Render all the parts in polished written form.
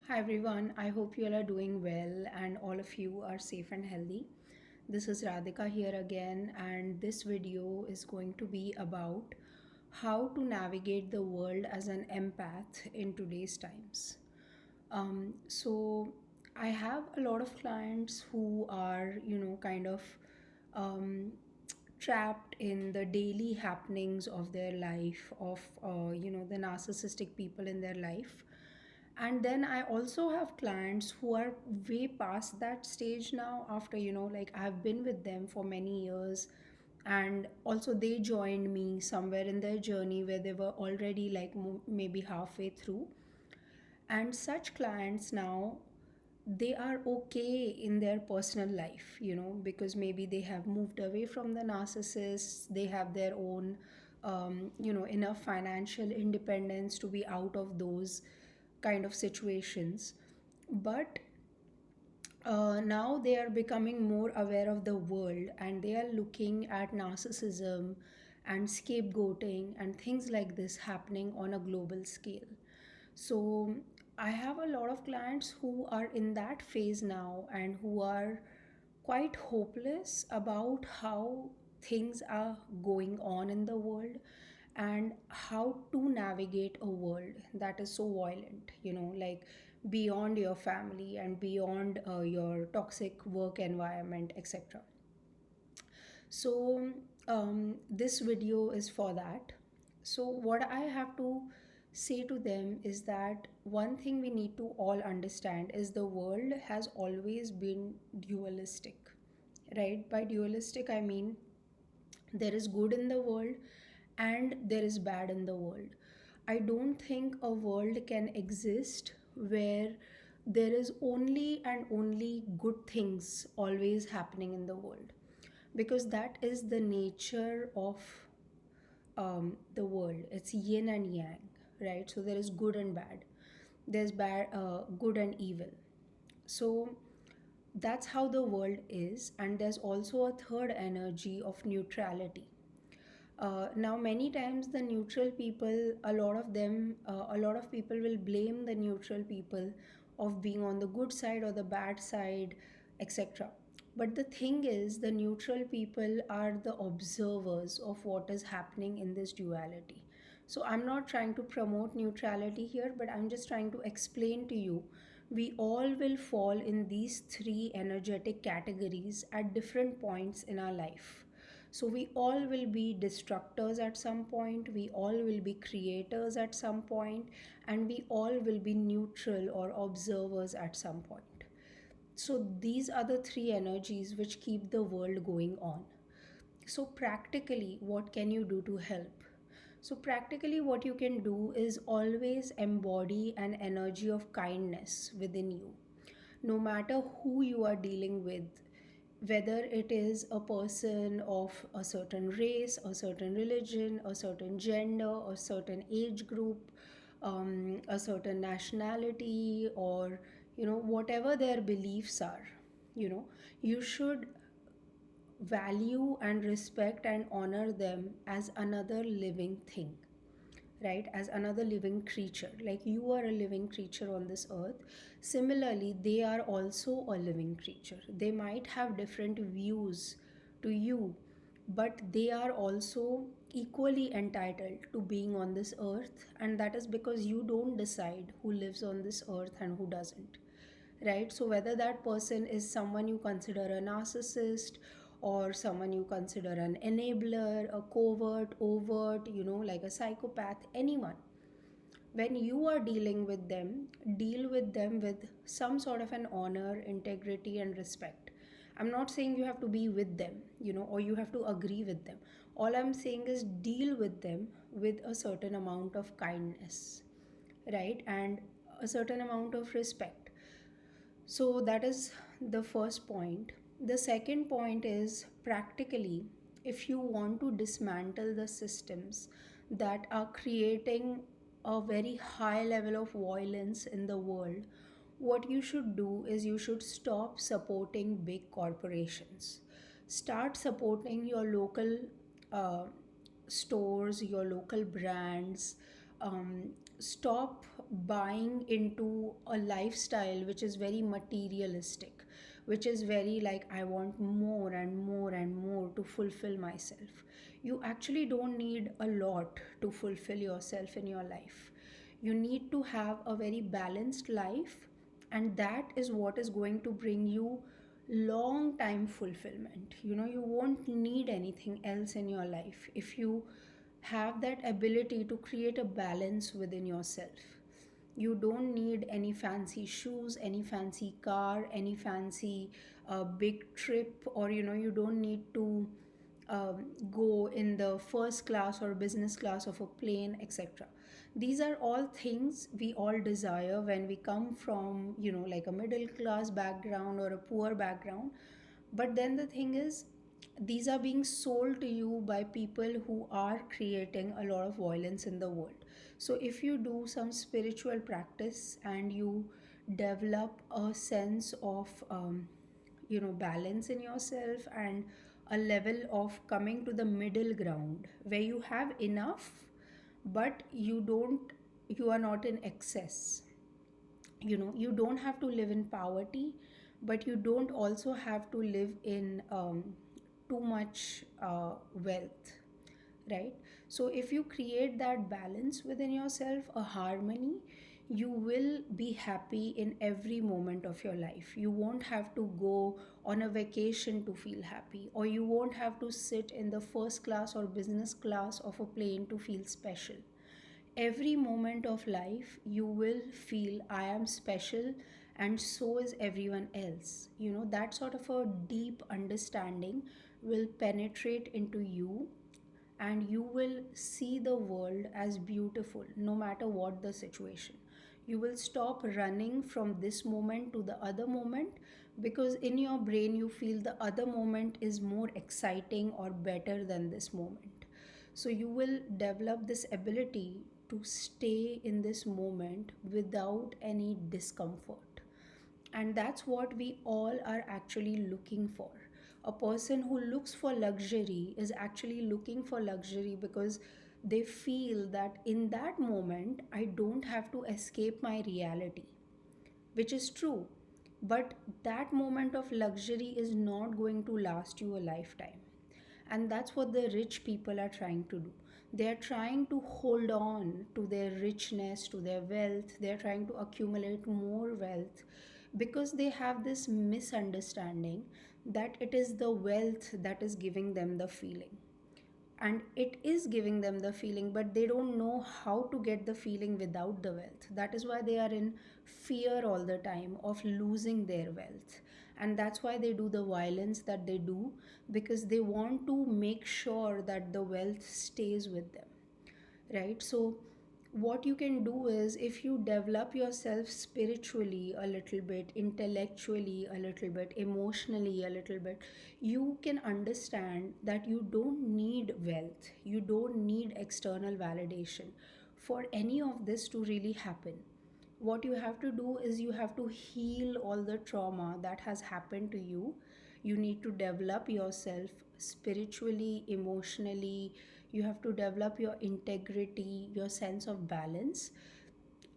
Hi everyone, I hope you all are doing well and all of you are safe and healthy. This is Radhika here again, and this video is going to be about how to navigate the world as an empath in today's times. So I have a lot of clients who are, kind of um, trapped in the daily happenings of their life, of, the narcissistic people in their life. And then I also have clients who are way past that stage now, after, like I've been with them for many years. And also, they joined me somewhere in their journey where they were already like maybe halfway through. And such clients now, they are okay in their personal life, because maybe they have moved away from the narcissists, they have their own enough financial independence to be out of those kind of situations. But now they are becoming more aware of the world, and they are looking at narcissism and scapegoating and things like this happening on a global scale. So I have a lot of clients who are in that phase now and who are quite hopeless about how things are going on in the world and how to navigate a world that is so violent, like beyond your family and beyond your toxic work environment, etc. So, this video is for that. So, what I have to say to them is that one thing we need to all understand is the world has always been dualistic, right? By dualistic, I mean there is good in the world and there is bad in the world. I don't think a world can exist where there is only and only good things always happening in the world, because that is the nature of the world. It's yin and yang, right? So there is good and bad, there's good and evil. So that's how the world is, and there's also a third energy of neutrality. Now, many times the neutral people, a lot of people will blame the neutral people of being on the good side or the bad side, etc. But the thing is, the neutral people are the observers of what is happening in this duality. So, I'm not trying to promote neutrality here, but I'm just trying to explain to you we all will fall in these three energetic categories at different points in our life. So we all will be destructors at some point, we all will be creators at some point, and we all will be neutral or observers at some point. So these are the three energies which keep the world going on. So, practically, what can you do to help? So, practically, what you can do is always embody an energy of kindness within you. No matter who you are dealing with, whether it is a person of a certain race, a certain religion, a certain gender, a certain age group, a certain nationality, or whatever their beliefs are, you should value and respect and honor them as another living thing, right? As another living creature. Like you are a living creature on this earth, similarly they are also a living creature. They might have different views to you, but they are also equally entitled to being on this earth, and that is because you don't decide who lives on this earth and who doesn't, right? So whether that person is someone you consider a narcissist, or someone you consider an enabler, a covert, overt, like a psychopath, anyone, when you are dealing with them, deal with them with some sort of an honor, integrity, and respect. I'm not saying you have to be with them, or you have to agree with them. All I'm saying is deal with them with a certain amount of kindness, right? And a certain amount of respect. So that is the first point. The second point is practically, if you want to dismantle the systems that are creating a very high level of violence in the world, what you should do is you should stop supporting big corporations. Start supporting your local uh, stores, your local brands. Stop buying into a lifestyle which is very materialistic, which is very like, I want more and more and more to fulfill myself. You actually don't need a lot to fulfill yourself in your life. You need to have a very balanced life, and that is what is going to bring you long time fulfillment. You won't need anything else in your life if you have that ability to create a balance within yourself. You don't need any fancy shoes, any fancy car, any fancy big trip, or you don't need to go in the first class or business class of a plane, etc. These are all things we all desire when we come from, like a middle class background or a poor background. But then the thing is, these are being sold to you by people who are creating a lot of violence in the world. So if you do some spiritual practice and you develop a sense of balance in yourself, and a level of coming to the middle ground where you have enough, but you are not in excess. You don't have to live in poverty, but you don't also have to live in too much wealth, right? So if you create that balance within yourself, a harmony, you will be happy in every moment of your life. You won't have to go on a vacation to feel happy, or you won't have to sit in the first class or business class of a plane to feel special. Every moment of life you will feel, I am special and so is everyone else. That sort of a deep understanding will penetrate into you, and you will see the world as beautiful no matter what the situation. You will stop running from this moment to the other moment, because in your brain you feel the other moment is more exciting or better than this moment. So you will develop this ability to stay in this moment without any discomfort. And that's what we all are actually looking for. A person who looks for luxury is actually looking for luxury because they feel that in that moment, I don't have to escape my reality, which is true. But that moment of luxury is not going to last you a lifetime. And that's what the rich people are trying to do. They are trying to hold on to their richness, to their wealth. They are trying to accumulate more wealth because they have this misunderstanding that it is the wealth that is giving them the feeling. And it is giving them the feeling, but they don't know how to get the feeling without the wealth. That is why they are in fear all the time of losing their wealth. And that's why they do the violence that they do, because they want to make sure that the wealth stays with them, right? So what you can do is, if you develop yourself spiritually a little bit, intellectually a little bit, emotionally a little bit, you can understand that you don't need wealth, you don't need external validation for any of this to really happen. What you have to do is you have to heal all the trauma that has happened to you. You need to develop yourself spiritually, emotionally. You have to develop your integrity, your sense of balance.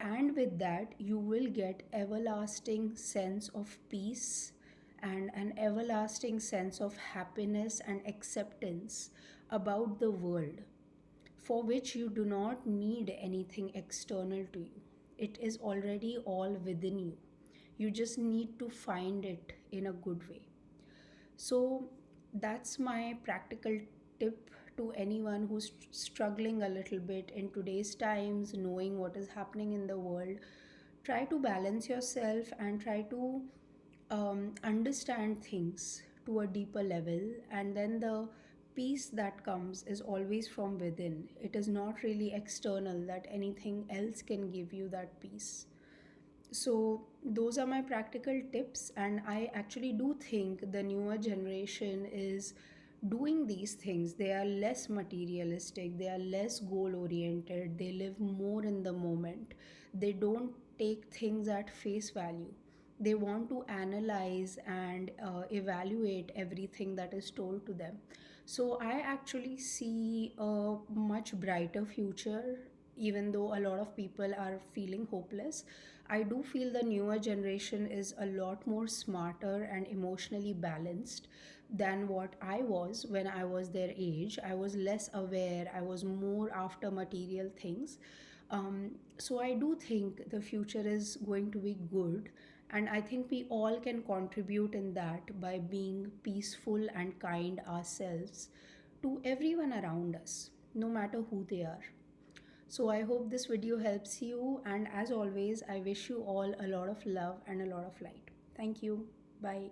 And with that, you will get everlasting sense of peace and an everlasting sense of happiness and acceptance about the world, for which you do not need anything external to you. It is already all within you. You just need to find it in a good way. So that's my practical tip to anyone who's struggling a little bit in today's times, knowing what is happening in the world. Try to balance yourself and try to understand things to a deeper level, and then the peace that comes is always from within. It is not really external that anything else can give you that peace. So those are my practical tips, and I actually do think the newer generation is doing these things. They are less materialistic, they are less goal oriented, they live more in the moment. They don't take things at face value. They want to analyze and evaluate everything that is told to them. So I actually see a much brighter future even though a lot of people are feeling hopeless, I do feel the newer generation is a lot more smarter and emotionally balanced than what I was when I was their age. I was less aware, I was more after material things. So I do think the future is going to be good, and I think we all can contribute in that by being peaceful and kind ourselves to everyone around us, no matter who they are. So I hope this video helps you, and as always, I wish you all a lot of love and a lot of light. Thank you. Bye.